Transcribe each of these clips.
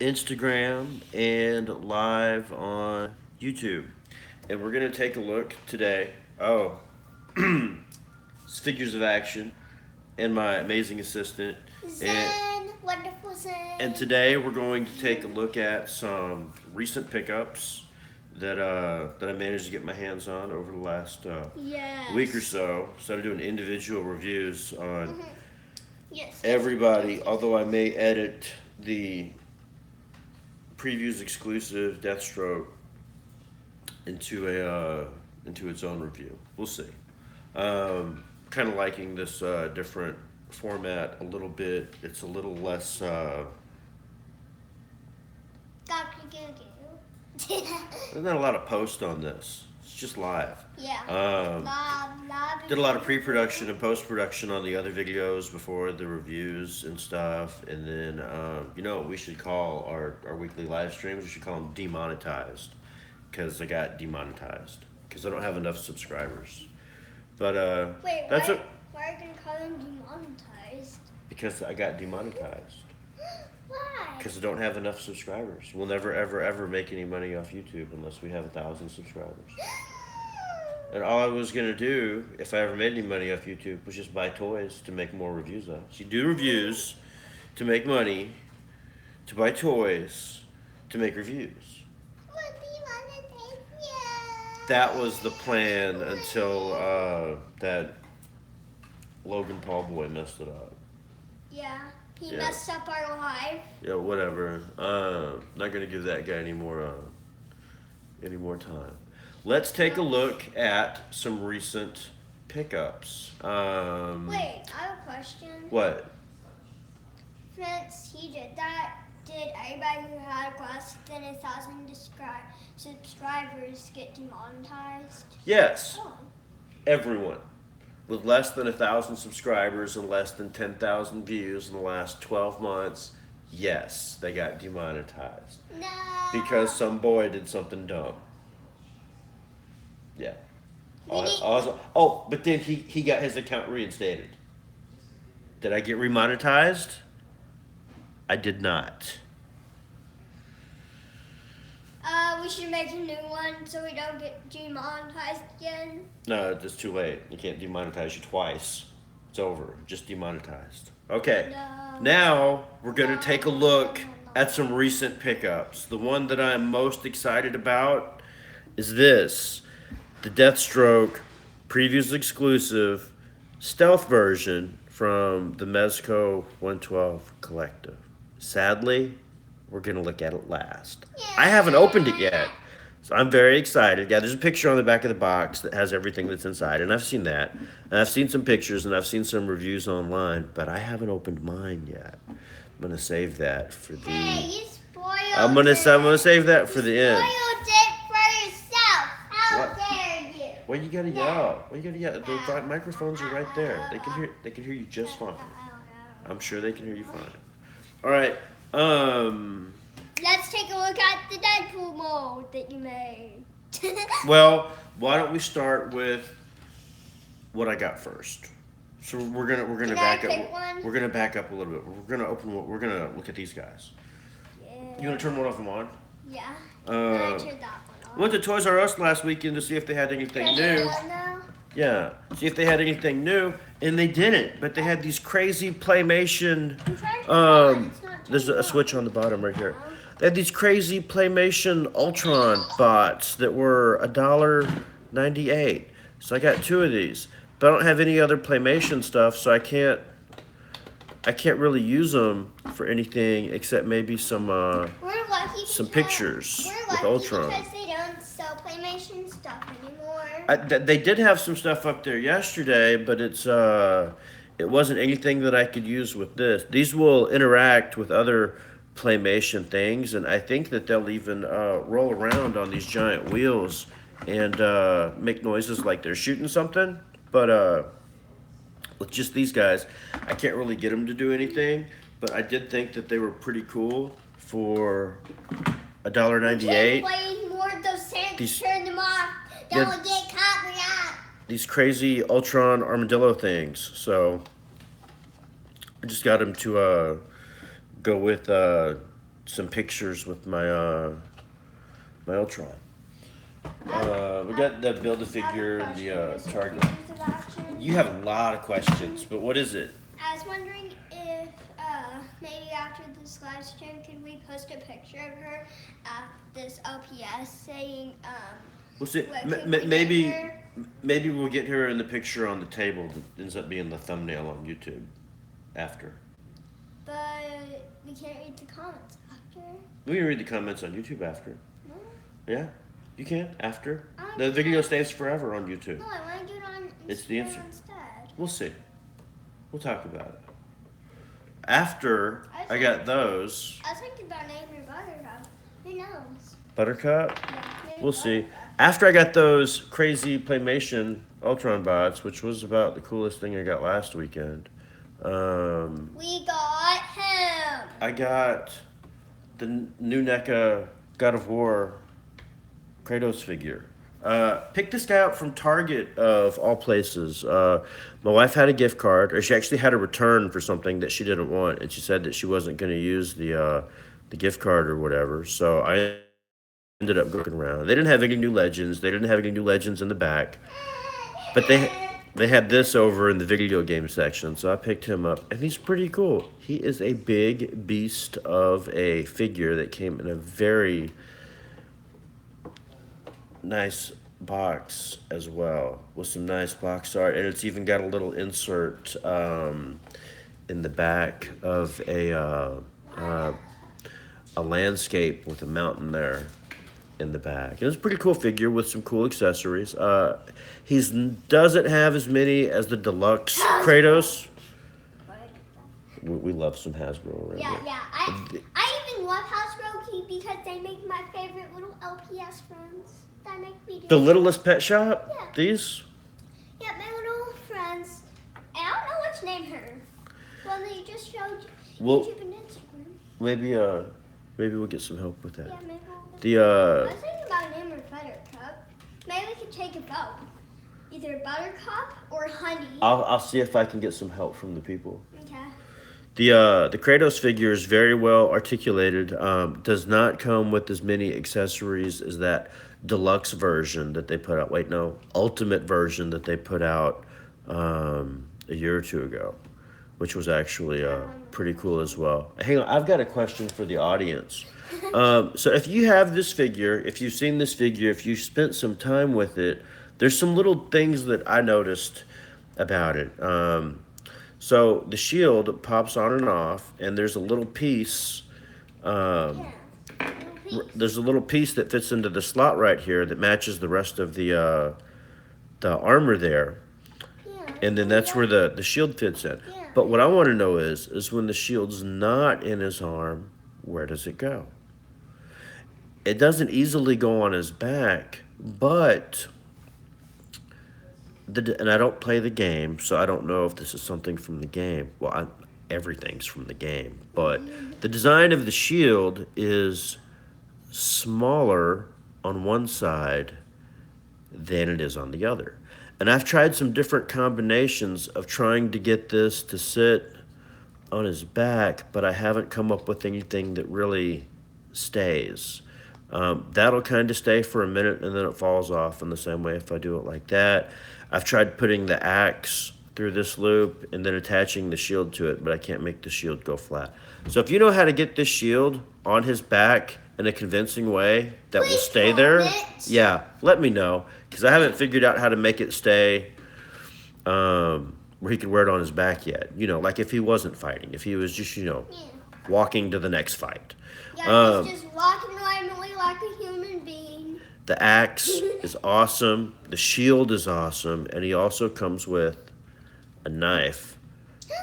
Instagram, and live on YouTube. And we're going to take a look today. Oh, it's Figures of Action and my amazing assistant. And, Zen, wonderful and Zen. today we're going to take a look at some recent pickups that I managed to get my hands on over the last week or Yes. so. Instead of doing individual reviews on Mhm. Yes, yes, yes, everybody, yes. although I may edit the previews exclusive Deathstroke into its own review. We'll see. Kind of liking this different format a little bit. It's a little less. Dr. Goo There's not a lot of post on this. It's just live. Yeah. Um, did a lot of pre-production and Goo. post-production on the other videos before the reviews and stuff, and then you know what we should call our weekly live streams? We should call them demonetized because I got demonetized because I don't have enough subscribers. But Wait, that's it why are you gonna call them demonetized? because I got demonetized Why? because I don't have enough subscribers. We'll never ever ever make any money off YouTube unless we have 1,000 subscribers. And all I was gonna do, if I ever made any money off YouTube, was just buy toys to make more reviews of. So you do reviews to make money, to buy toys, to make reviews. What demonetization? That was the plan until that Logan Paul boy messed it up. Yeah, he Yeah, messed up our life. yeah, whatever. Not gonna give that guy any more time. Let's take a look at some recent pickups. Wait, I have a question. What? Since he did that, did everybody who had less than 1,000 subscribers get demonetized? Yes, Oh. everyone with less than 1,000 subscribers and less than 10,000 views in the last 12 months, yes, they got demonetized No. because some boy did something dumb. Yeah. We need. Oh, but then he got his account reinstated. Did I get remonetized? I did not. We should make a new one so we don't get demonetized again. No, it's too late. You can't demonetize you twice. It's over. Just demonetized. Okay. No. Now we're going to take a No, no, look no, at some recent pickups. The one that I'm most excited about is this the Deathstroke Previews Exclusive Stealth version from the Mezco 112 Collective. Sadly, we're going to look at it last. I haven't opened it yet, so I'm very excited. Yeah, there's a picture on the back of the box that has everything that's inside, and I've seen that. And I've seen some pictures, and I've seen some reviews online, but I haven't opened mine yet. I'm going to save that for the... Hey, you spoiled I'm gonna save that for the end. spoiled it for yourself. How What? dare you? Why you gotta yell? Why you gotta yell? The microphones are right there. They can hear you just fine. I'm sure they can hear you fine. All right. Let's take a look at the Deadpool mold that you made. Well, why don't we start with what I got first? So we're gonna Can I back pick up. one? We're gonna back up a little bit. We're gonna look at these guys. You wanna turn one off and on? Yeah. Uh, I turned that one went on. to Toys R Us last weekend to see if they had anything Can I do new. that now? Yeah, see if they had anything new, and they didn't. But they had these crazy Playmation. I'm trying to turn it on. It's not There's turning a switch on. on the bottom right here. They had these crazy Playmation Ultron bots that were $1.98. So I got two of these, but I don't have any other Playmation stuff, so I can't really use them for anything except maybe some We're lucky some because pictures we're with lucky Ultron. because they don't sell PlayStation stuff anymore. They did have some stuff up there yesterday, but it wasn't anything that I could use with this. These will interact with other Playmation things, and I think that they'll even roll around on these giant wheels and make noises like they're shooting something. But with just these guys, I can't really get them to do anything. But I did think that they were pretty cool for a dollar You can't 98. play more of those sounds. These Turn them off. They yeah, will get copyright. these crazy Ultron armadillo things. So I just got him to go with some pictures with my my Ultron. We got the Build-A-Figure and the Target. You have a lot of questions, but what is it? I was wondering if maybe after this live stream, could we post a picture of her at this LPS saying We'll see. what can we get her? Maybe we'll get her in the picture on the table that ends up being the thumbnail on YouTube after. But we can't read the comments after. We can read the comments on YouTube after. No, Yeah, you can after. I The video can't. stays forever on YouTube. No, I want to do it on Instagram It's the answer. instead. We'll see. We'll talk about it. After I got those, I was thinking about naming her Buttercup. Who knows? Buttercup, Yeah, maybe we'll see. Buttercup. After I got those crazy Playmation Ultron bots, which was about the coolest thing I got last weekend, We got him. I got the new NECA God of War Kratos figure. Picked this guy up from Target of all places. My wife had a gift card, or she actually had a return for something that she didn't want, and she said that she wasn't going to use the gift card or whatever. So I ended up looking around. They didn't have any new legends. They didn't have any new legends in the back, but they had this over in the video game section. So I picked him up, and he's pretty cool. He is a big beast of a figure that came in a very nice box as well, with some nice box art, and it's even got a little insert in the back of a landscape with a mountain there in the back. And it's a pretty cool figure with some cool accessories. He doesn't have as many as the deluxe Kratos. We love some Hasbro around Yeah, here. yeah. I even love Hasbro because they make my favorite little LPS friends. That make me do The Littlest Pet Shop? Yeah. These? Yeah, my little friends. And I don't know what to name her. Well, they just showed Well- YouTube and Instagram. Maybe we'll get some help with that. Yeah, maybe we'll The I was thinking about naming her Buttercup. Maybe we could take a vote. Either Buttercup or Honey. I'll see if I can get some help from the people. Okay. The Kratos figure is very well articulated. Does not come with as many accessories as that deluxe version that they put out. Wait, no, ultimate version that they put out a year or two ago, which was actually pretty cool as well. Hang on, I've got a question for the audience. So if you have this figure, if you've seen this figure, if you spent some time with it, there's some little things that I noticed about it. So the shield pops on and off, and there's a little piece. Yeah. Little piece. There's a little piece that fits into the slot right here that matches the rest of the armor there, Yeah. and then that's where the shield fits in. Yeah. But what I want to know is when the shield's not in his arm, where does it go? It doesn't easily go on his back, but and I don't play the game, so I don't know if this is something from the game. Well, everything's from the game, but the design of the shield is smaller on one side than it is on the other. And I've tried some different combinations of trying to get this to sit on his back, but I haven't come up with anything that really stays. That'll kind of stay for a minute and then it falls off in the same way if I do it like that. I've tried putting the axe through this loop and then attaching the shield to it, but I can't make the shield go flat. So if you know how to get this shield on his back in a convincing way that will Please stay there, comment. yeah, let me know, because I haven't figured out how to make it stay where he could wear it on his back yet. You know, like if he wasn't fighting, if he was just, Yeah. walking to the next fight. Yeah, he's just walking randomly like a human being. The axe is awesome. The shield is awesome. And he also comes with a knife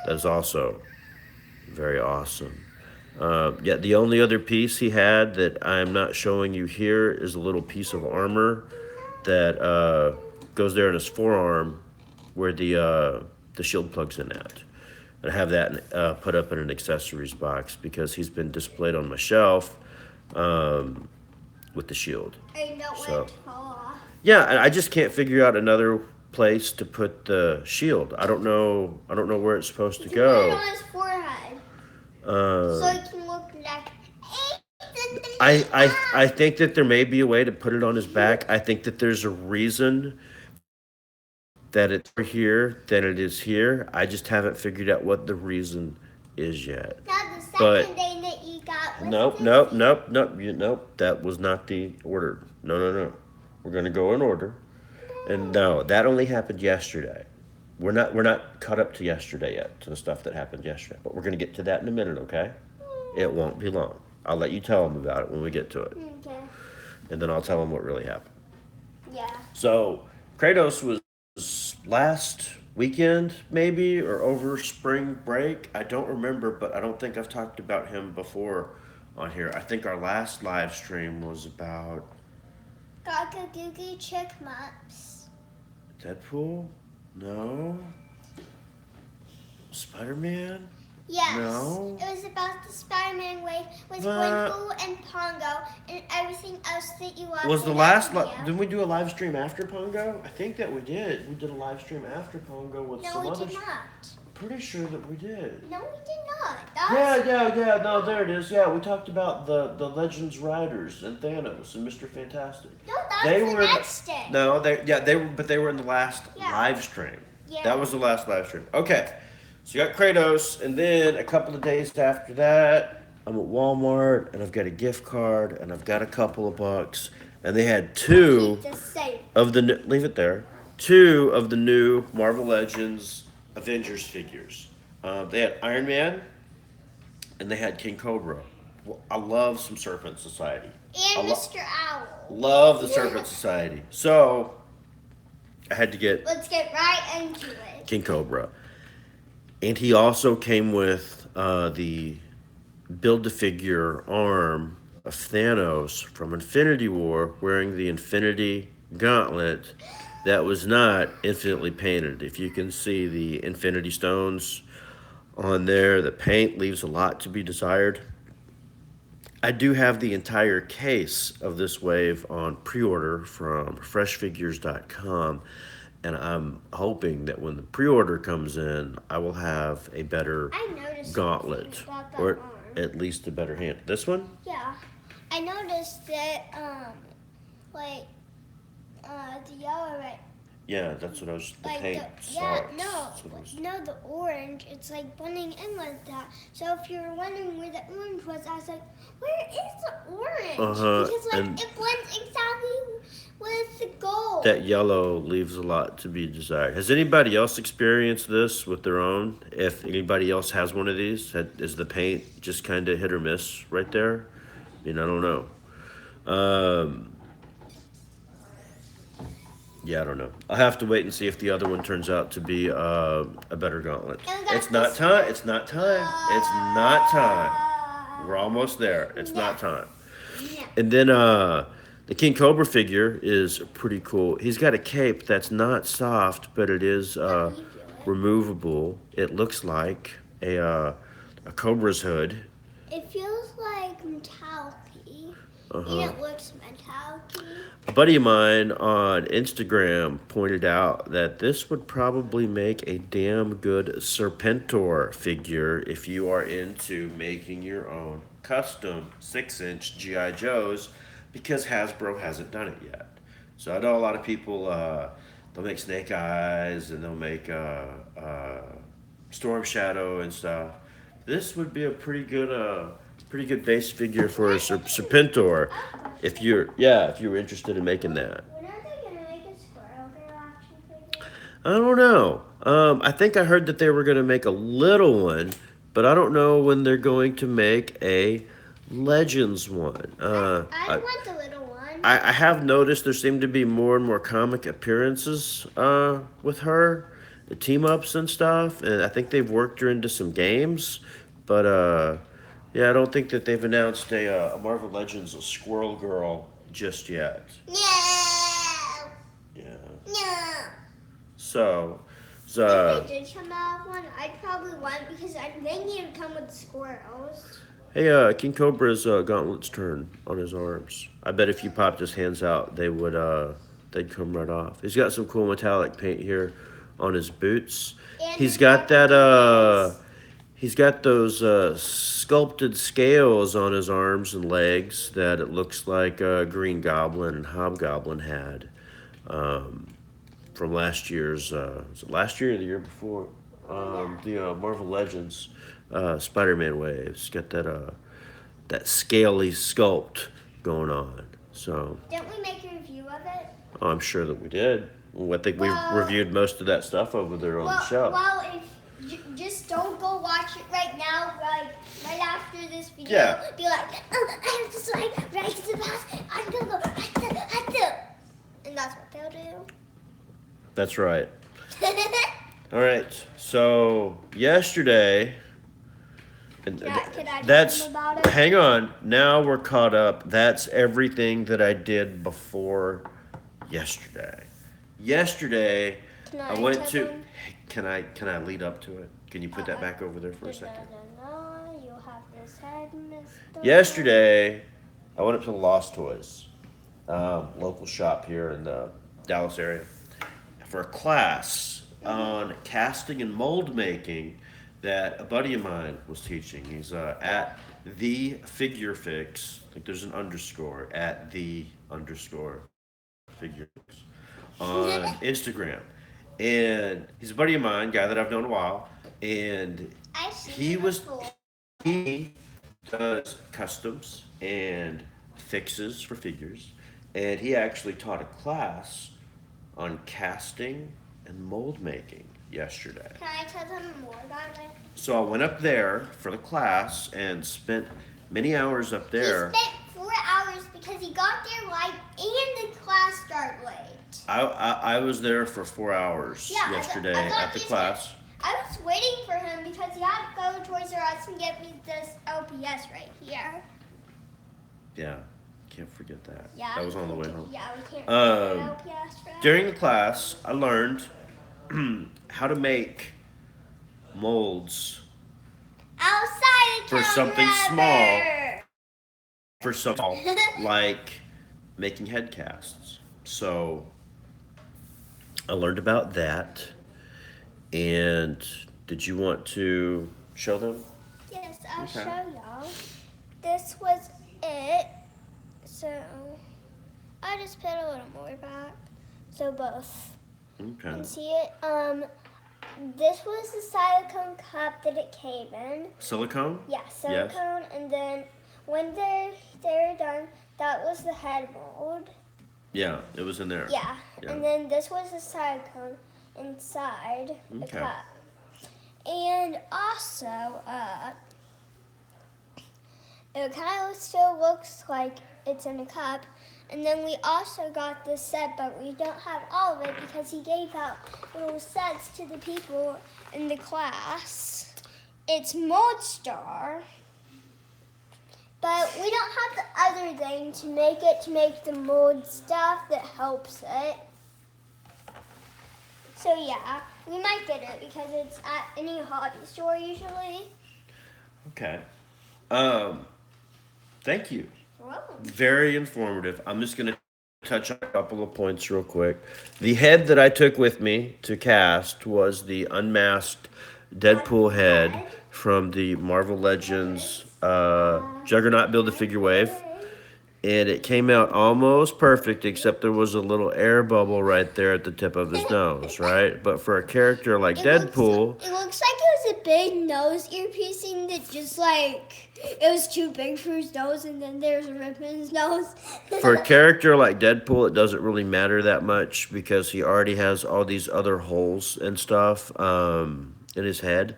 that is also very awesome. Yeah, the only other piece he had that I'm not showing you here is a little piece of armor that goes there in his forearm where the shield plugs in at. And I have that put up in an accessories box because he's been displayed on my shelf with the shield. I don't So- want it to fall off. Yeah, and I just can't figure out another place to put the shield. I don't know where it's supposed to You can put it go. on his forehead. Uh, So it can look like I think that there may be a way to put it on his back. I think that there's a reason that it's here than it is here. I just haven't figured out what the reason is yet. Now the But second thing that you got was nope. That was not the order. No. We're gonna go in order. And no, that only happened yesterday. We're not caught up to yesterday yet, to the stuff that happened yesterday. But we're gonna get to that in a minute, okay? It won't be long. I'll let you tell them about it when we get to it, Okay. and then I'll tell them what really happened. Yeah. So Kratos was last weekend, maybe, or over spring break. I don't remember, but I don't think I've talked about him before on here. I think our last live stream was about Gaga Googie Chickmups. Deadpool. No. Spider-Man. Yes. No. It was about the Spider-Man wave with Uh, Winkle and Pongo and everything else that you watched. Was the last didn't we do a live stream after Pongo? I think that we did. We did a live stream after Pongo with No, some we other. did not. Pretty sure that we did. No, we did not. That Yeah. No, there it is. Yeah, we talked about the Legends Riders and Thanos and Mr. Fantastic. No, that They was were the in next day. No, they were in the last Yeah. live stream. Yeah. That was the last live stream. Okay. So you got Kratos, and then a couple of days after that, I'm at Walmart and I've got a gift card and I've got a couple of bucks, and they had two The same. of the leave it there. Two of the new Marvel Legends Avengers figures. They had Iron Man, and they had King Cobra. Well, I love some Serpent Society. And I Mr. Owl. love the Serpent Society. So I had to get Let's get right into it. King Cobra, and he also came with the build-to-figure arm of Thanos from Infinity War, wearing the Infinity Gauntlet that was not infinitely painted. If you can see the Infinity Stones on there, the paint leaves a lot to be desired. I do have the entire case of this wave on pre-order from freshfigures.com, and I'm hoping that when the pre-order comes in, I will have a better I noticed gauntlet, something about that or arm. at least a better hand. This one? Yeah. I noticed that, the yellow, right? Yeah, that's what I was. The Like paint the, yeah, sucks. no, That's what I was- no, the orange. It's like blending in like that. So if you were wondering where the orange was, I was like, where is the orange? Uh-huh, Because like and- it blends exactly with the gold. That yellow leaves a lot to be desired. Has anybody else experienced this with their own? If anybody else has one of these, is the paint just kind of hit or miss right there? I mean, I don't know. Yeah, I don't know. I'll have to wait and see if the other one turns out to be a better gauntlet. And that's It's not the- time. It's not time. It's not time. We're almost there. It's not time. Yeah. And then the King Cobra figure is pretty cool. He's got a cape that's not soft, but it is removable. It looks like a cobra's hood. It feels like metallic-y. Uh-huh. And it looks metallic-y. A buddy of mine on Instagram pointed out that this would probably make a damn good Serpentor figure if you are into making your own custom 6-inch G.I. Joes, because Hasbro hasn't done it yet. So I know a lot of people, they'll make Snake Eyes and they'll make Storm Shadow and stuff. This would be a pretty good base figure for a Serpentor, if you're interested in making that. When are they gonna make a Squirrel Girl action figure? I don't know. I think I heard that they were going to make a little one, but I don't know when they're going to make a Legends one. I want the little one. I have noticed there seem to be more and more comic appearances with her, the team ups and stuff, and I think they've worked her into some games, but yeah, I don't think that they've announced a Marvel Legends a Squirrel Girl just yet. No. Yeah. No. So, If they did come out with one, I'd probably want it because I think it'd come with squirrels. hey, King Cobra's gauntlets turn on his arms. I bet if you popped his hands out, they'd come right off. He's got some cool metallic paint here on his boots. And He's his got that He's got those sculpted scales on his arms and legs that it looks like Green Goblin and Hobgoblin had from last year's. Was it last year or the year before? The Marvel Legends Spider-Man wave. It's got that scaly sculpt going on. So Didn't we make a review of it? I'm sure that we did. I think we Well- reviewed most of that stuff over there on the show. Well, if just don't go watch it right now, like right after this video. Yeah. Be like, oh, I have to slide right to the pass. I'm gonna go right to. And that's what they'll do. That's right. All right. So yesterday, and Can I tell that's them about it? hang on. Now we're caught up. That's everything that I did before yesterday. Yesterday, Can I went tell to. them? Can I lead up to it? Can you put that back over there for a second? No, you have this head, Mr. Yesterday, I went up to the Lost Toys, local shop here in the Dallas area, for a class on casting and mold making that a buddy of mine was teaching. He's at the Figure Fix. I think there's an underscore at the underscore Figure Fix on Instagram. And he's a buddy of mine, guy that I've known a while, and I've seen he it was before. he does customs and fixes for figures, and he actually taught a class on casting and mold making yesterday. Can I tell them more about it? So I went up there for the class and spent many hours up there. He spent 4 hours because he got there late and the class started late. I was there for 4 hours Yeah, yesterday I thought at the he class. I was waiting for him because he had to go to Toys R Us and get me this LPS right here. Yeah, can't forget that. Yeah. That was on the way home. Yeah, we can't Um, get LPS for that. During the class, I learned how to make molds Outside for something small. for something like making head casts. So I learned about that. And did you want to show them? Yes, I'll Okay. show y'all. This was it. So I just put a little more back. So both Okay. can see it. This was the silicone cup that it came in. Silicone? Yeah, silicone, and then when they're done, that was the head mold. Yeah, it was in there. Yeah, Yeah. and then this was the silicone inside the Okay. cup. And also, it kind of still looks like it's in a cup. And then we also got this set, but we don't have all of it because he gave out little sets to the people in the class. It's Mold Star. But we don't have the other thing to make the mold stuff that helps it. So yeah, we might get it because it's at any hobby store usually. Okay. Thank you. Whoa. Very informative. I'm just going to touch on a couple of points real quick. The head that I took with me to cast was the unmasked Deadpool head from the Marvel Legends Juggernaut Build-A-Figure wave. And it came out almost perfect, except there was a little air bubble right there at the tip of his nose, right? But for a character like Deadpool, It looks like it was a big nose earpiecing that just like it was too big for his nose, and then there's a rip in his nose. for a character like Deadpool, it doesn't really matter that much because he already has all these other holes and stuff in his head.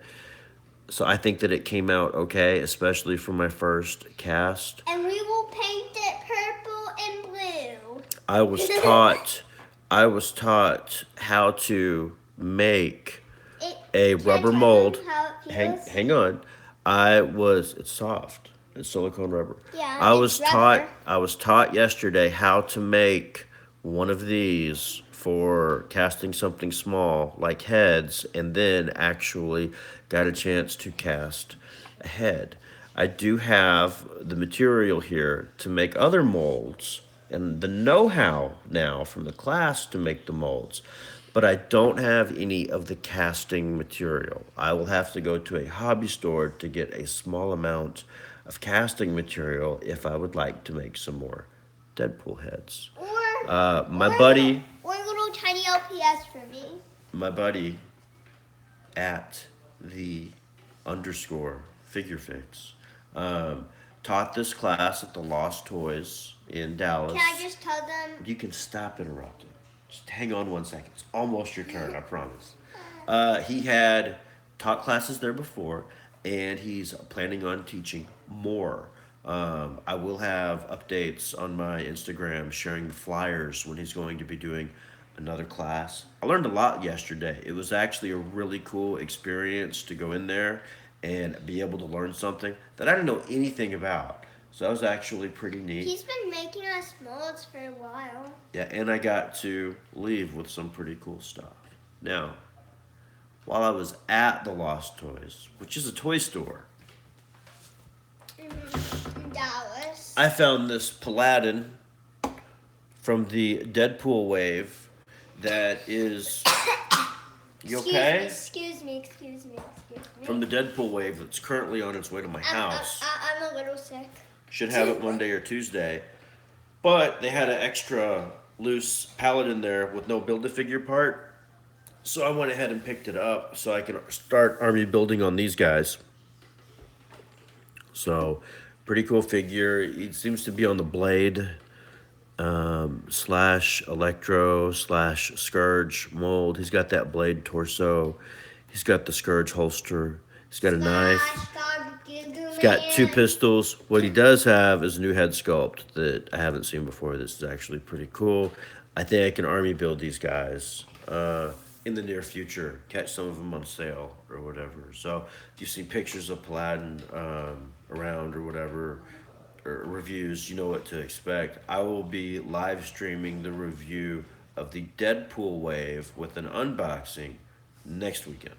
So I think that it came out okay, especially for my first cast. And we will paint it purple and blue. I was taught how to make a rubber mold. Hang on. It's soft. It's silicone rubber. Yeah, I was it's rubber. taught yesterday how to make one of these for casting something small like heads, and then actually got a chance to cast a head. I do have the material here to make other molds and the know-how now from the class to make the molds. but I don't have any of the casting material. I will have to go to a hobby store to get a small amount of casting material if I would like to make some more Deadpool heads. My buddy, or a little tiny LPS for me. my buddy at the underscore figure fix taught this class at the Lost Toys in Dallas. Can I just tell them? You can stop interrupting. Just hang on 1 second. It's almost your turn, I promise. He had taught classes there before, and he's planning on teaching more. I will have updates on my Instagram sharing the flyers when he's going to be doing another class. I learned a lot yesterday. It was actually a really cool experience to go in there and be able to learn something that I didn't know anything about. So that was actually pretty neat. He's been making us molds for a while. Yeah, and I got to leave with some pretty cool stuff. Now, while I was at the Lost Toys, which is a toy store, In Dallas. I found this Paladin from the Deadpool wave that is. You okay? Excuse me. From the Deadpool wave that's currently on its way to my house. I'm a little sick. Should have it Monday or Tuesday. But they had an extra loose Paladin there with no Build-A-Figure part. So I went ahead and picked it up so I can start army building on these guys. So, pretty cool figure. He seems to be on the Blade slash Electro slash Scourge mold. He's got that Blade torso. He's got the Scourge holster. He's got a knife. He's got 2 pistols. What he does have is a new head sculpt that I haven't seen before. This is actually pretty cool. I think I can army build these guys in the near future. Catch some of them on sale or whatever. So if you've seen pictures of Paladin around or whatever, or reviews, you know what to expect. I will be live streaming the review of the Deadpool wave with an unboxing next weekend.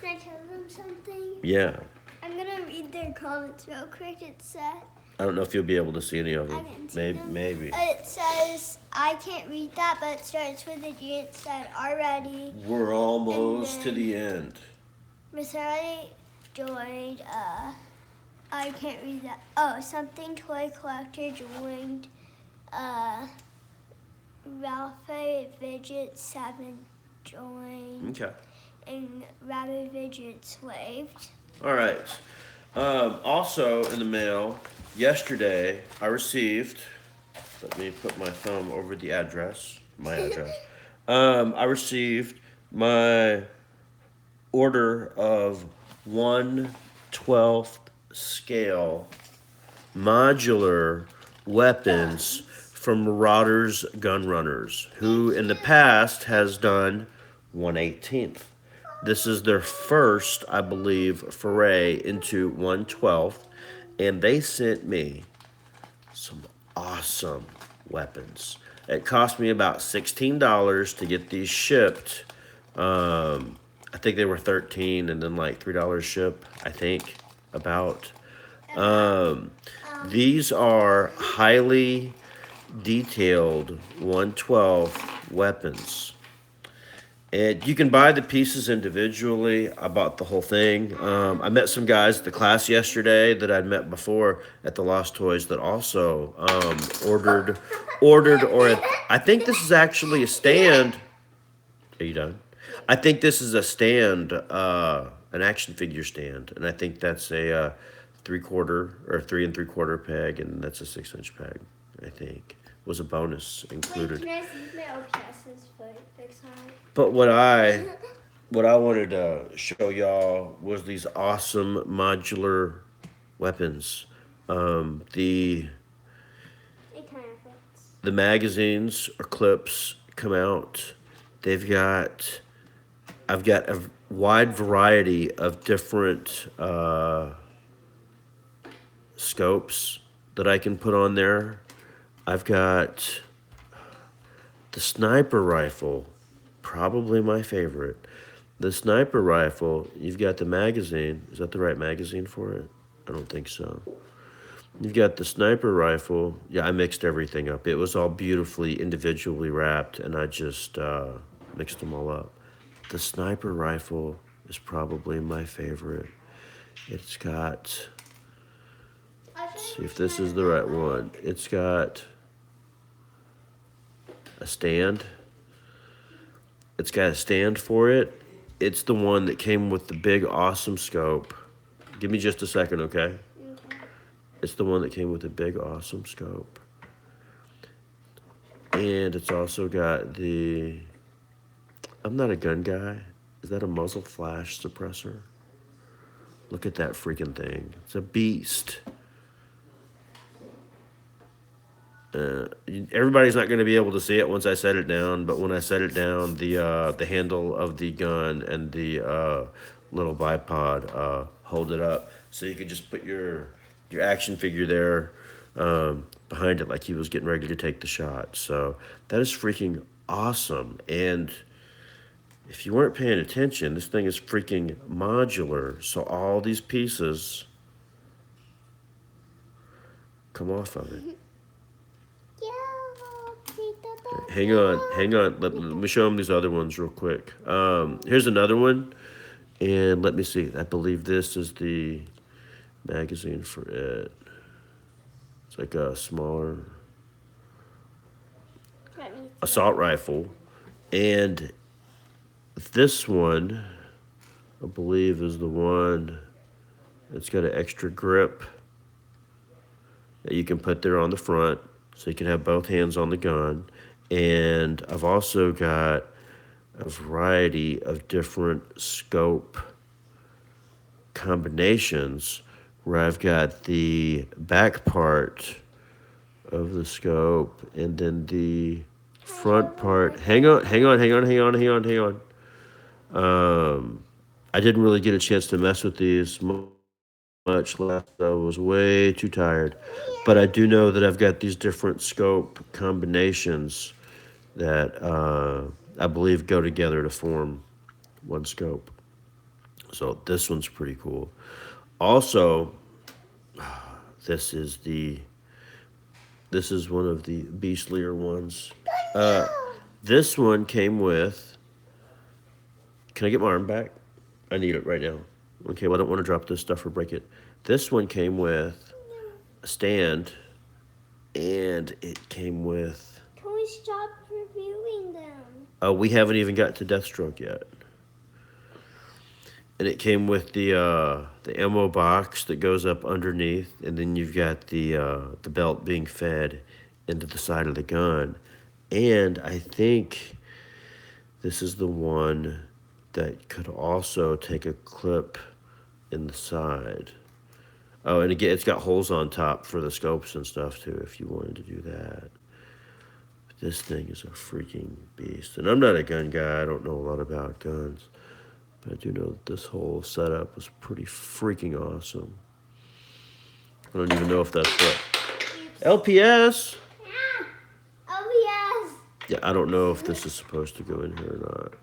Can I tell them something? Yeah. I'm gonna read their comments real quick. It said. I don't know if you'll be able to see any of them. I didn't see them. Maybe. It says, I can't read that, but it starts with a G. It said, already. We're almost to the end. Miss already joined, I can't read that. Oh, something toy collector joined, Ralph Vidget 7 joined. Okay. And Rabbit Vidget waved. All right. Also in the mail, yesterday I received, let me put my thumb over the address, my address. I received my order of 1/12 scale modular weapons from Marauders Gun Runners, who in the past has done 1/18. This is their first, I believe, foray into 1/12, and they sent me some awesome weapons. It cost me about $16 to get these shipped. I think they were $13 and then like $3 ship, I think, about. These are highly detailed 1/12 weapons. And you can buy the pieces individually. I bought the whole thing. I met some guys at the class yesterday that I'd met before at the Lost Toys that also ordered, or I think this is actually a stand. Are you done? I think this is a stand, an action figure stand, and I think that's a 3/4 or 3 3/4 peg, and that's a 6-inch peg. I think was a bonus included. Wait, can I see my OPS's foot fix on it? But what I wanted to show y'all was these awesome modular weapons. The It kind of fits. the magazines or clips come out. I've got a wide variety of different scopes that I can put on there. I've got the sniper rifle, probably my favorite. The sniper rifle, you've got the magazine. Is that the right magazine for it? I don't think so. You've got the sniper rifle. Yeah, I mixed everything up. It was all beautifully individually wrapped, and I just mixed them all up. The sniper rifle is probably my favorite. It's got, let's see if this is the right one. It's got a stand. It's got a stand for it. It's the one that came with the big, awesome scope. Give me just a second, okay? Okay. It's the one that came with the big, awesome scope. And it's also got the, I'm not a gun guy. Is that a muzzle flash suppressor? Look at that freaking thing. It's a beast. Everybody's not going to be able to see it once I set it down, but when I set it down, the handle of the gun and the little bipod hold it up, so you can just put your action figure there behind it, like he was getting ready to take the shot. So that is freaking awesome. And if you weren't paying attention, this thing is freaking modular. So all these pieces come off of it. Hang on. Let me show them these other ones real quick. Here's another one, and let me see. I believe this is the magazine for it. It's like a smaller assault rifle, and this one, I believe, is the one that's got an extra grip that you can put there on the front, so you can have both hands on the gun. And I've also got a variety of different scope combinations where I've got the back part of the scope and then the front part. Hang on. I didn't really get a chance to mess with these much last. I was way too tired. But I do know that I've got these different scope combinations that I believe go together to form one scope. So this one's pretty cool. Also, this is one of the beastlier ones. This one came with, can I get my arm back? I need it right now. Okay, well, I don't want to drop this stuff or break it. This one came with a stand, and it came with, Can we stop reviewing them? we haven't even got to Deathstroke yet. And it came with the ammo box that goes up underneath, and then you've got the belt being fed into the side of the gun. And I think this is the one that could also take a clip in the side. Oh, and again, it's got holes on top for the scopes and stuff too, if you wanted to do that. But this thing is a freaking beast. And I'm not a gun guy. I don't know a lot about guns. But I do know that this whole setup was pretty freaking awesome. I don't even know if that's what. LPS! Yeah. Oh, yes. Yeah, I don't know if this is supposed to go in here or not.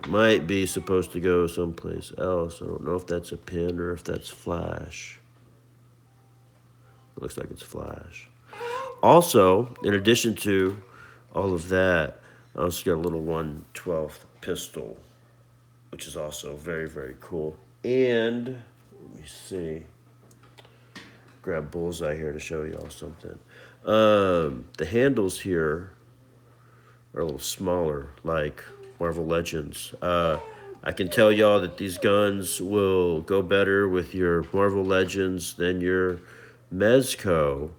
Might be supposed to go someplace else. I don't know if that's a pin or if that's flash. It looks like it's flash. Also, in addition to all of that, I also got a little 1/12 pistol, which is also very, very cool. And let me see. Grab Bullseye here to show y'all something. The handles here are a little smaller, like Marvel Legends. I can tell y'all that these guns will go better with your Marvel Legends than your Mezco,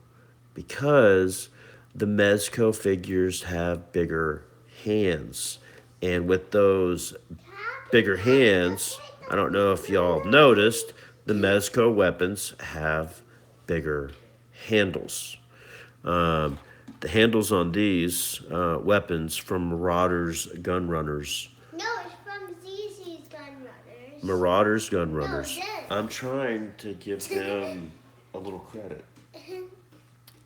because the Mezco figures have bigger hands. And with those bigger hands, I don't know if y'all noticed, the Mezco weapons have bigger handles. The handles on these weapons from Marauders Gun Runners. No, it's from ZZ's Gun Runners. Marauders Gun Runners. No, this. I'm trying to give them a little credit.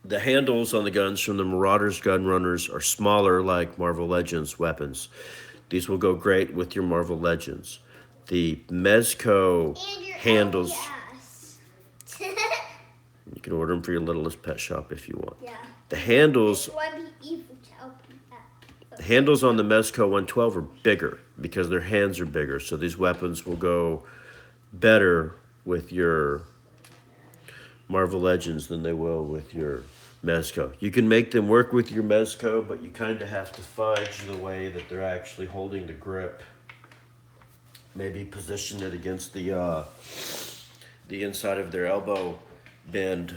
The handles on the guns from the Marauders Gun Runners are smaller, like Marvel Legends weapons. These will go great with your Marvel Legends. The Mezco handles, you can order them for your littlest pet shop if you want. Yeah. The handles, handles on the Mezco 112 are bigger because their hands are bigger. So these weapons will go better with your Marvel Legends than they will with your Mezco. You can make them work with your Mezco, but you kind of have to fudge the way that they're actually holding the grip. Maybe position it against the inside of their elbow bend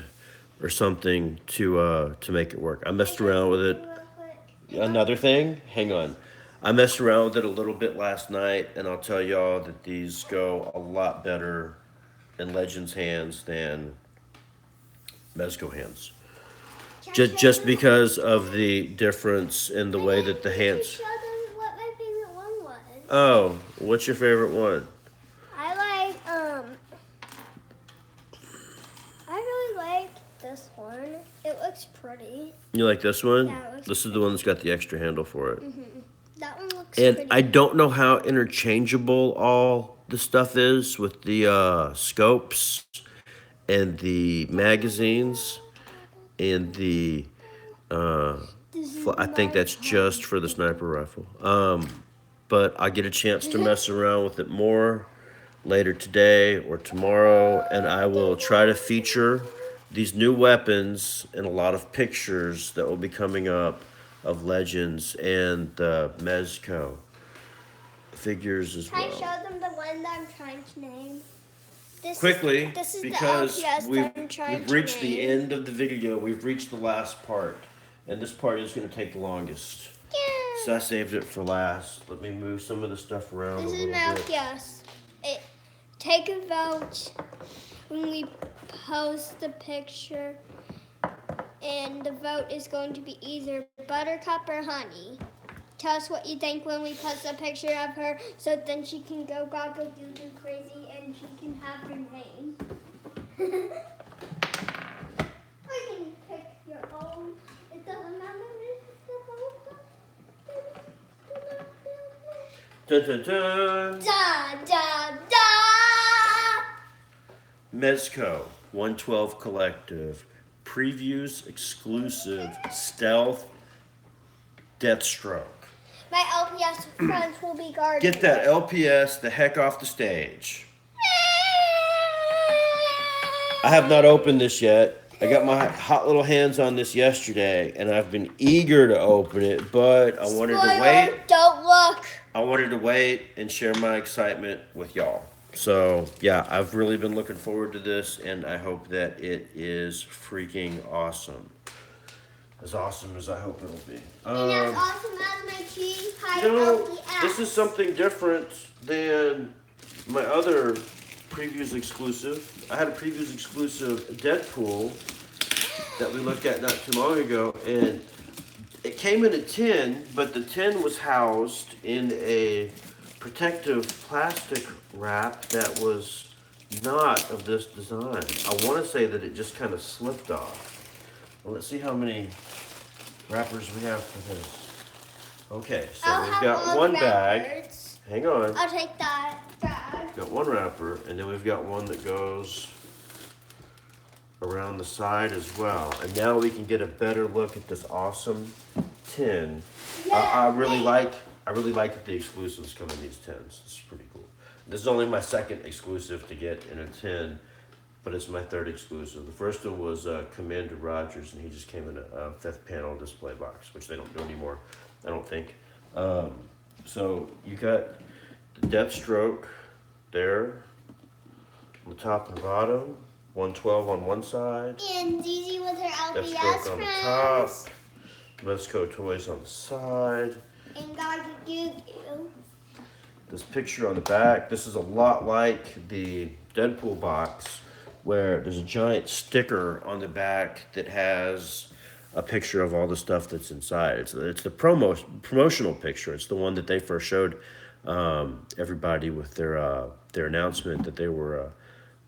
or something to make it work. I messed around with it. Another thing, hang on. I messed around with it a little bit last night, and I'll tell y'all that these go a lot better in Legends hands than Mezco hands. Just because of the difference in the way that the hands. Show them what my favorite one was. Oh, what's your favorite one? I really like this one. It looks pretty. You like this one? Yeah, it looks This is the one that's got the extra handle for it. That one looks And pretty. I don't know how interchangeable all the stuff is with the scopes and the magazines and the I think that's just for the sniper rifle. But I get a chance to mess around with it more later today or tomorrow, and I will try to feature these new weapons and a lot of pictures that will be coming up of Legends and Mezco figures as Can I well. show them the one that I'm trying to name? Quickly, This is because the LPS we've, that I'm trying we've to reached the name. end of the video. We've reached the last part, and this part is going to take the longest. Yeah. So I saved it for last. Let me move some of the stuff around This a is little my bit. LPS. Take a vote when we post the picture, and the vote is going to be either Buttercup or Honey. Tell us what you think when we post a picture of her, so then she can go goggle doo crazy and she can have her name. I can pick your own. It doesn't matter if it's the Dun dun dun! Da da da! Mezco 112 Collective previews exclusive stealth Deathstroke. My LPS friends will be guarding. Get that LPS the heck off the stage. I have not opened this yet. I got my hot little hands on this yesterday, and I've been eager to open it, but I wanted to wait. Don't look. I wanted to wait and share my excitement with y'all. So, yeah, I've really been looking forward to this, and I hope that it is freaking awesome. As awesome as I hope it'll be. And as awesome as my cheese pie You know, LPS. this is something different than my other previews exclusive. I had a previews exclusive Deadpool that we looked at not too long ago, and it came in a tin, but the tin was housed in a protective plastic wrap that was not of this design. I want to say that it just kind of slipped off. Well, let's see how many wrappers we have for this. Okay, so we've got one bag. Hang on. I'll take that bag. Got one wrapper, and then we've got one that goes around the side as well. And now we can get a better look at this awesome tin. I really like that the exclusives come in these tins. This is pretty cool. This is only my second exclusive to get in a tin, but it's my third exclusive. The first one was Commander Rogers, and he just came in a fifth panel display box, which they don't do anymore, I don't think. So you got the Deathstroke there on the top and bottom, 112 on one side, And Zizi with her LPS Deathstroke on the top, friends. Mezco toys on the side. And Goo. This picture on the back, this is a lot like the Deadpool box, where there's a giant sticker on the back that has a picture of all the stuff that's inside. It's the promotional picture. It's the one that they first showed everybody with their announcement that they were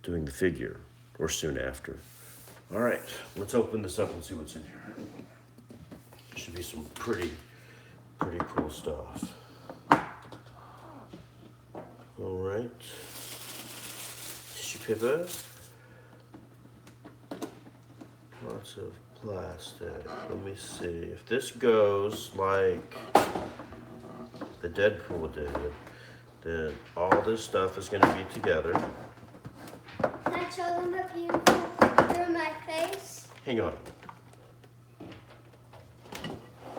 doing the figure, or soon after. All right, let's open this up and see what's in here. Should be some pretty cool stuff. All right, tissue paper. Lots of plastic. Let me see if this goes like the Deadpool did, then all this stuff is going to be together. Can I show them a beautiful through my face? Hang on.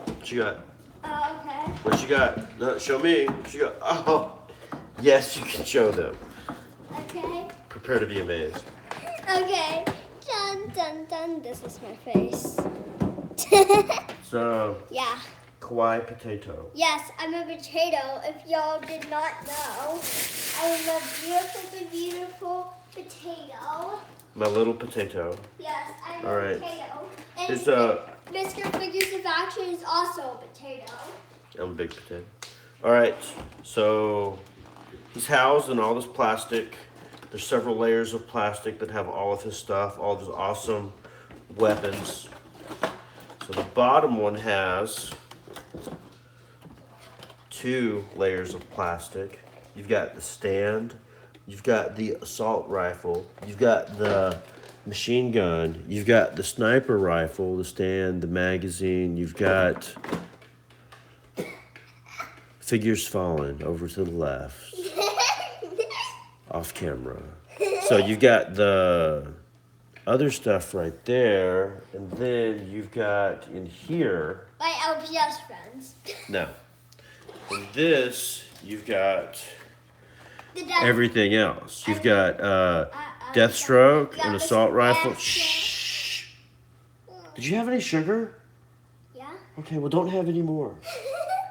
What you got? Oh, okay. What you got? No, show me. What you got? Oh, yes, you can show them. Okay. Prepare to be amazed. Okay. Dun dun dun. This is my face. So, Yeah. kawaii potato. Yes, I'm a potato. If y'all did not know, I'm a beautiful, beautiful potato. My little potato. Yes, I'm All a right. potato. And It's Mr. Figures of Action is also a potato. I'm a big potato. All right, so he's housed in all this plastic. There's several layers of plastic that have all of his stuff, all of his awesome weapons. So the bottom one has 2 layers of plastic. You've got the stand, you've got the assault rifle, you've got the machine gun, you've got the sniper rifle, the stand, the magazine, you've got figures falling over to the left, off camera. So you've got the other stuff right there, and then you've got in here, My LPS friends. no, in this, you've got The death- everything else. You've got Deathstroke, Yeah, an this assault rifle. Deathstroke. Shh. Did you have any sugar? Yeah? Okay, well, don't have any more.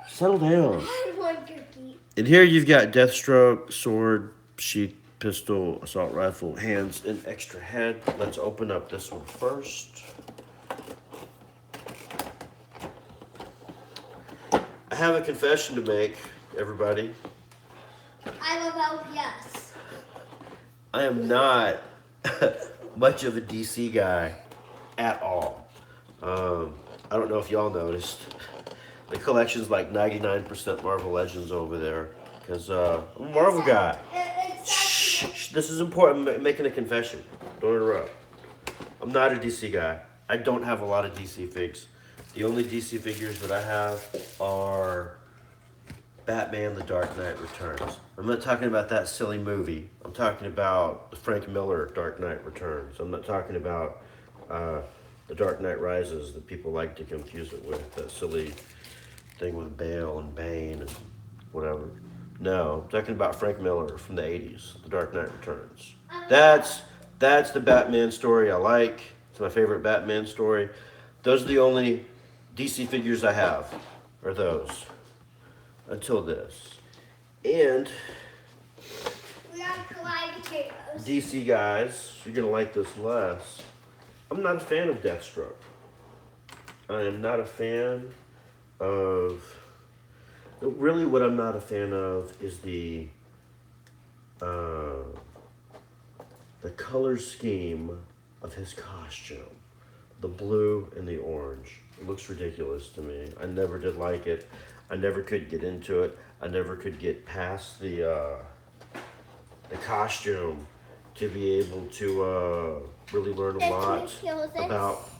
Settle down. I had one cookie. And here you've got Deathstroke, sword, sheath, pistol, assault rifle, hands, and extra head. Let's open up this one first. I have a confession to make, everybody. I love LPS. I am not much of a DC guy at all. I don't know if y'all noticed. The collection's like 99% Marvel Legends over there. Because I'm a Marvel guy. Shh, this is important. I'm making a confession. Don't interrupt. I'm not a DC guy. I don't have a lot of DC figs. The only DC figures that I have are Batman: The Dark Knight Returns. I'm not talking about that silly movie. I'm talking about the Frank Miller Dark Knight Returns. I'm not talking about The Dark Knight Rises that people like to confuse it with. That silly thing with Bale and Bane and whatever. No, I'm talking about Frank Miller from the 80s, The Dark Knight Returns. That's the Batman story I like. It's my favorite Batman story. Those are the only DC figures I have, are those. Until this. And We got kawaii potatoes. DC guys, you're gonna like this less. I'm not a fan of Deathstroke. I am not a fan of. Really, what I'm not a fan of is the color scheme of his costume, the blue and the orange. It looks ridiculous to me. I never did like it. I never could get into it. I never could get past the costume to be able to really learn a lot about.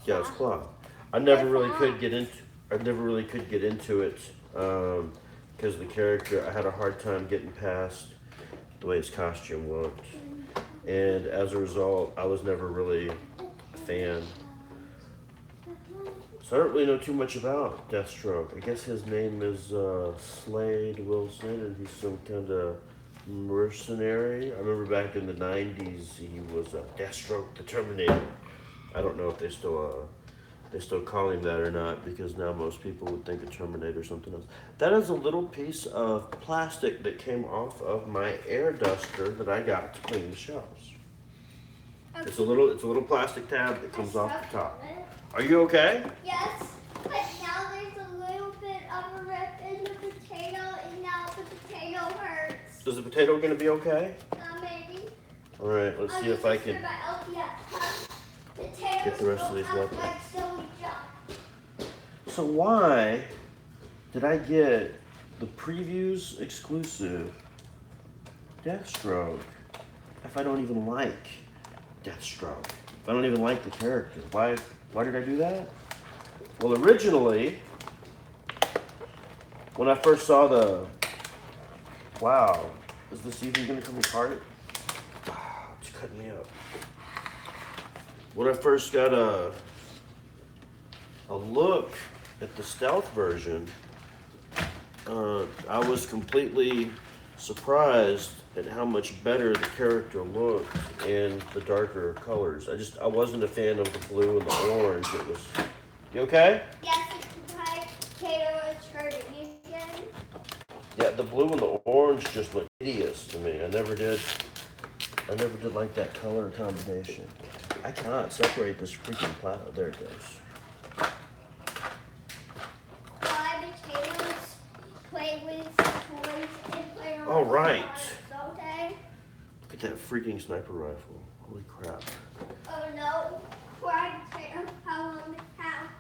Yeah, it's cloth. I never really could get into. I never really could get into it because the character. I had a hard time getting past the way his costume looked, and as a result, I was never really a fan. So I don't really know too much about Deathstroke. I guess his name is Slade Wilson, and he's some kind of mercenary. I remember back in the 90s, he was Deathstroke the Terminator. I don't know if they still call him that or not, because now most people would think of Terminator or something else. That is a little piece of plastic that came off of my air duster that I got to clean the shelves. Okay. It's a little plastic tab that comes off the top. Are you okay? Yes, but now there's a little bit of a rip in the potato, and now the potato hurts. Is the potato gonna be okay? Maybe. All right, let's see if I can Potatoes get the rest of these don't left. like silly junk. So why did I get the previews exclusive Deathstroke if I don't even like Deathstroke? If I don't even like the character, why did I do that? Well, originally When I first saw the, wow, is this even gonna come apart? Ah, it's cutting me up. When I first got a look at the stealth version, I was completely surprised at how much better the character looked in the darker colors. I wasn't a fan of the blue and the orange. It was, you okay? Yes, my potato is hurting you again. Yeah, the blue and the orange just look hideous to me. I never did like that color combination. I cannot separate this freaking platter. There it goes. My potatoes play with toys and play on All right. all day. Look at that freaking sniper rifle. Holy crap. Oh no, fried potato fell on the couch.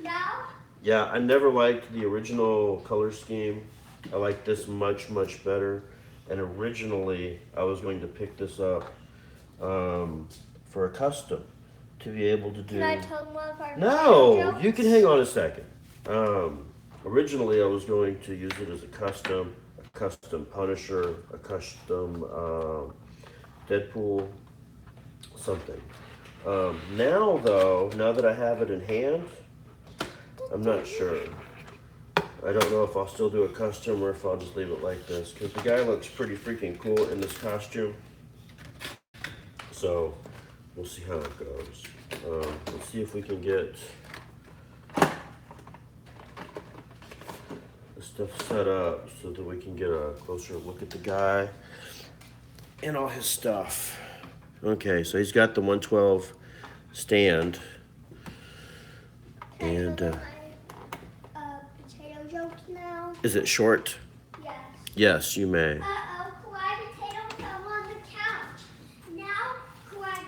Now? Yeah, I never liked the original color scheme. I like this much, much better. And originally, I was going to pick this up for a custom to be able to do. Can I tell one of our No, jokes? you can hang on a second. Originally, I was going to use it as a custom Punisher, a custom Deadpool, something. Now, though, now that I have it in hand, I'm not sure. I don't know if I'll still do a custom or if I'll just leave it like this, because the guy looks pretty freaking cool in this costume. So we'll see how it goes. Let's see if we can get the stuff set up so that we can get a closer look at the guy and all his stuff. Okay, so he's got the 112 stand. Can I And tell my potato joke now? is it short? Yes. Yes, you may. Fried potato fell on the couch. Now, fried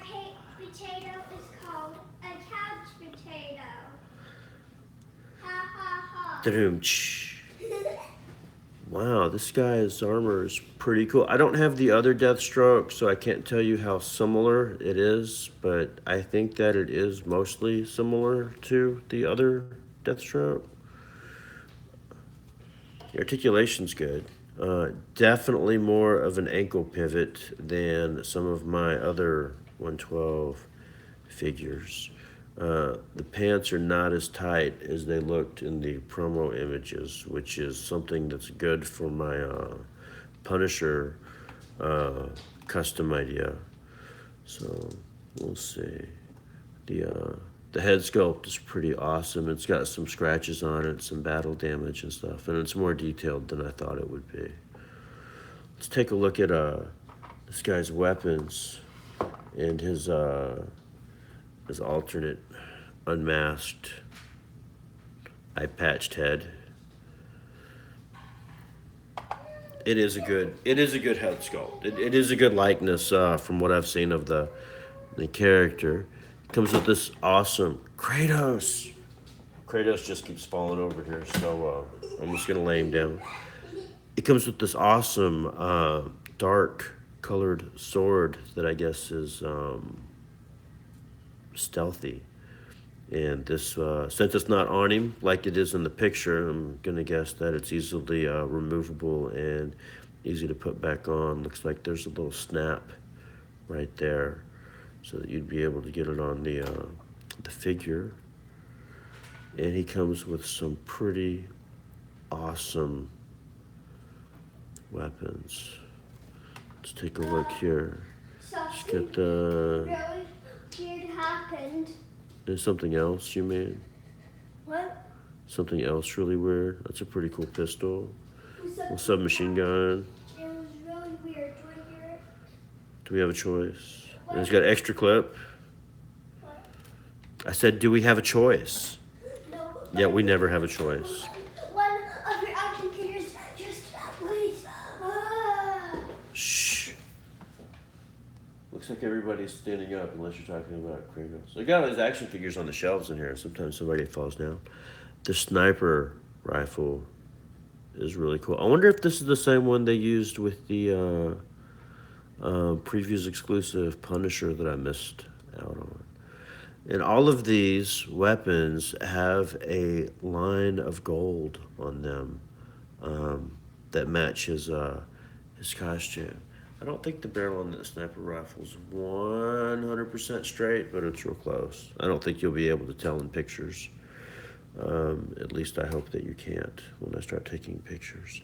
potato is called a couch potato. Ha ha ha. Da-doom-tsh. Wow, this guy's armor is pretty cool. I don't have the other Deathstroke, so I can't tell you how similar it is, but I think that it is mostly similar to the other Deathstroke. The articulation's good. Definitely more of an ankle pivot than some of my other 112 figures. The pants are not as tight as they looked in the promo images, which is something that's good for my Punisher custom idea. So we'll see. The head sculpt is pretty awesome. It's got some scratches on it, some battle damage and stuff, and it's more detailed than I thought it would be. Let's take a look at this guy's weapons and his alternate unmasked eye patched head. It is a good head sculpt. It is a good likeness from what I've seen of the character. It comes with this awesome Kratos. Kratos just keeps falling over here, so I'm just gonna lay him down. It comes with this awesome dark colored sword that I guess is stealthy. And this, since it's not on him like it is in the picture, I'm gonna guess that it's easily removable and easy to put back on. Looks like there's a little snap right there, so that you'd be able to get it on the figure. And he comes with some pretty awesome weapons. Let's take a look here. Let's get the. Really weird happened. There's something else you mean? What? Something else really weird? That's a pretty cool pistol. It A submachine gun. was really weird. Do you hear it? Do we have a choice? And it's got extra clip. What? I said, do we have a choice? No. Yeah, we never have a choice. One of your action figures just please. Shh. Looks like everybody's standing up unless you're talking about Kratos. I got all these action figures on the shelves in here. Sometimes somebody falls down. The sniper rifle is really cool. I wonder if this is the same one they used with the previews exclusive Punisher that I missed out on. And all of these weapons have a line of gold on them. that match his costume. I don't think the barrel on that sniper rifle is 100% straight, but it's real close. I don't think you'll be able to tell in pictures. At least I hope that you can't when I start taking pictures.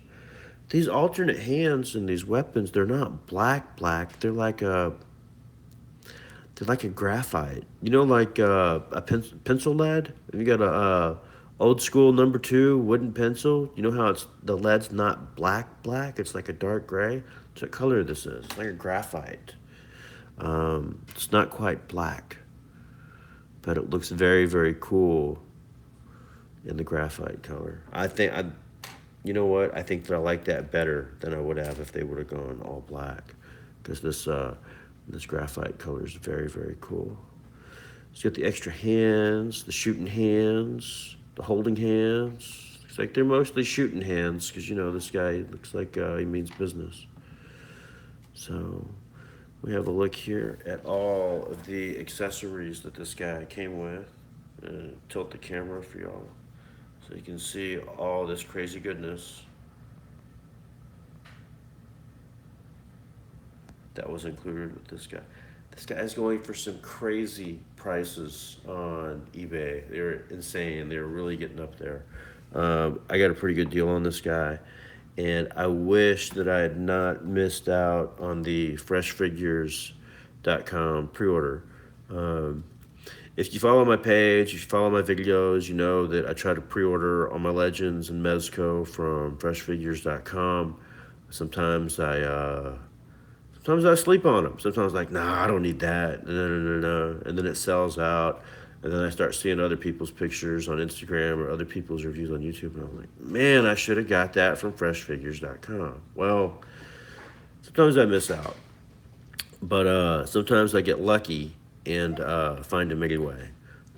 These alternate hands and these weapons, they're not black. They're like a graphite. You know, like a pencil lead. If you got a old school number 2 wooden pencil, you know how it's the lead's not black. It's like a dark gray. That's what color this is. It's like a graphite. It's not quite black, but it looks very cool in the graphite color. You know what? I think that I like that better than I would have if they would have gone all black, because this graphite color is very cool. It's got the extra hands, the shooting hands, the holding hands. Looks like they're mostly shooting hands, because you know this guy looks like he means business. So we have a look here at all of the accessories that this guy came with. Tilt the camera for y'all so you can see all this crazy goodness that was included with this guy. This guy is going for some crazy prices on eBay. They're insane. They're really getting up there. I got a pretty good deal on this guy, and I wish that I had not missed out on the freshfigures.com pre-order. If you follow my page, if you follow my videos, you know that I try to pre-order all my Legends and Mezco from freshfigures.com. Sometimes I sleep on them. Sometimes like, nah, I don't need that. No. And then it sells out. And then I start seeing other people's pictures on Instagram or other people's reviews on YouTube. And I'm like, man, I should have got that from freshfigures.com. Well, sometimes I miss out. But sometimes I get lucky and find them anyway.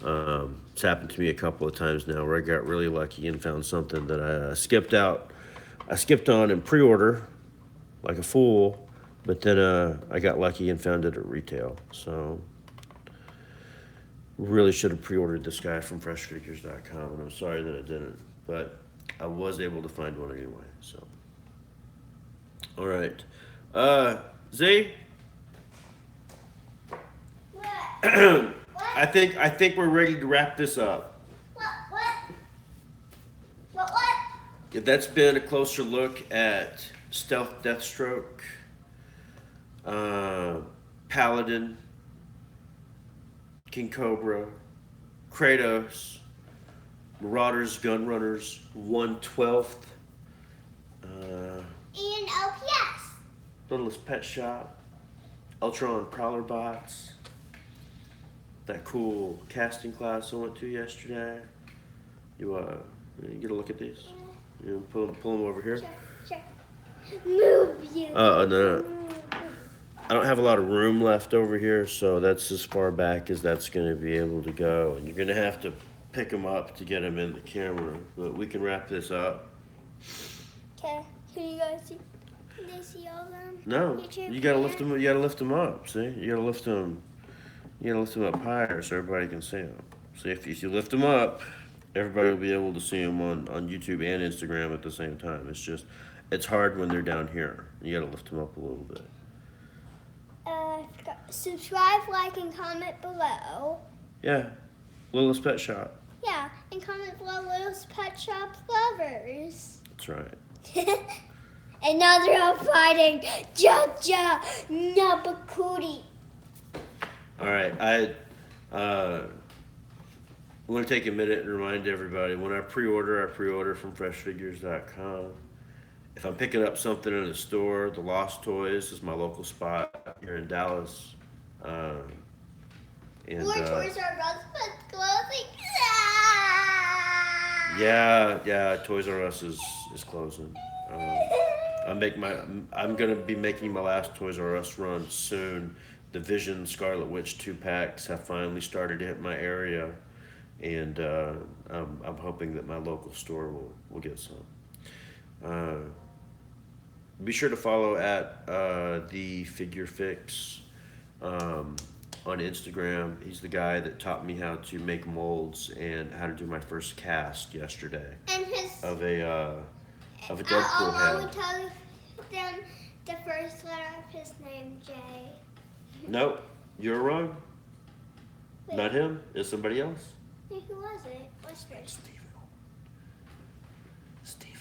It's happened to me a couple of times now where I got really lucky and found something that I skipped on in pre-order like a fool, but then I got lucky and found it at retail. So really should have pre-ordered this guy from freshfigures.com, and I'm sorry that I didn't, but I was able to find one anyway. So all right, Z. I think we're ready to wrap this up. What? Yeah, that's been a closer look at Stealth Deathstroke, Paladin, King Cobra, Kratos, Marauders, Gunrunners, 1/12th, And LPS. Littlest Pet Shop, Ultron Prowler Bots, that cool casting class I went to yesterday. You get a look at these? You pull them over here. Check. Move you. No. I don't have a lot of room left over here, so that's as far back as that's going to be able to go. And you're going to have to pick them up to get them in the camera. But we can wrap this up. Okay. Can you guys see? Can they see all of them? No, you got to lift them. You got to lift them up. See, you got to lift them. You got to lift them up higher so everybody can see them. See, if you lift them up, everybody will be able to see them on YouTube and Instagram at the same time. It's hard when they're down here. You got to lift them up a little bit. Subscribe, like, and comment below. Yeah, Littlest Pet Shop. Yeah, and comment below Littlest Pet Shop lovers. That's right. And now they're all fighting Jaja Nabakuri. All right, I want to take a minute and remind everybody, when I pre-order from freshfigures.com. If I'm picking up something in a store, the Lost Toys is my local spot here in Dallas. More Toys R Us clothing. Yeah, Toys R Us is closing. I'm gonna be making my last Toys R Us run soon. The Vision Scarlet Witch 2-packs have finally started to hit my area, and I'm hoping that my local store will get some. Be sure to follow at the Figure Fix on Instagram. He's the guy that taught me how to make molds and how to do my first cast yesterday And his of a of a Deadpool I head. would tell them the first letter of his name, J. Nope, you're wrong. Wait. Not him. It's somebody else. Who was it? What's first? Steven.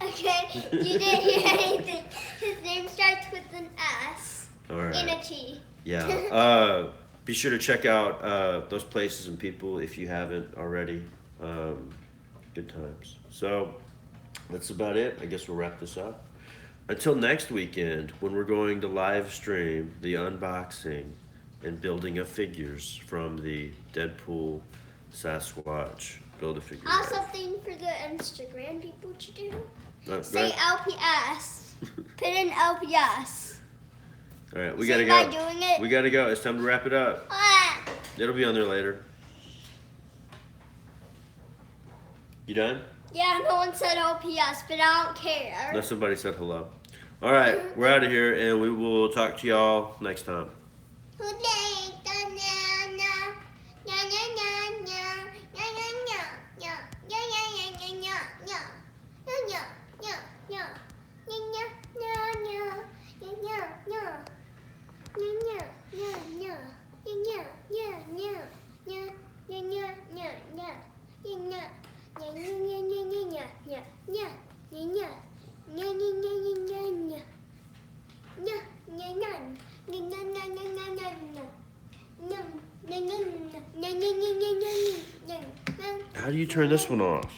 Okay, you didn't hear anything. His name starts with an S All right. and a T. Yeah. Be sure to check out those places and people if you haven't already. Good times. So that's about it. I guess we'll wrap this up. Until next weekend, when we're going to live stream the unboxing and building of figures from the Deadpool Sasquatch Build-A-Figure. Also, thing for the Instagram people to do. Say Right? LPS. Put in LPS. All right, we See gotta by go. doing it? We gotta go. It's time to wrap it up. Ah. It'll be on there later. You done? Yeah, no one said LPS, but I don't care. No, somebody said hello. All right, we're out of here, and we will talk to y'all next time. How do you turn this one off?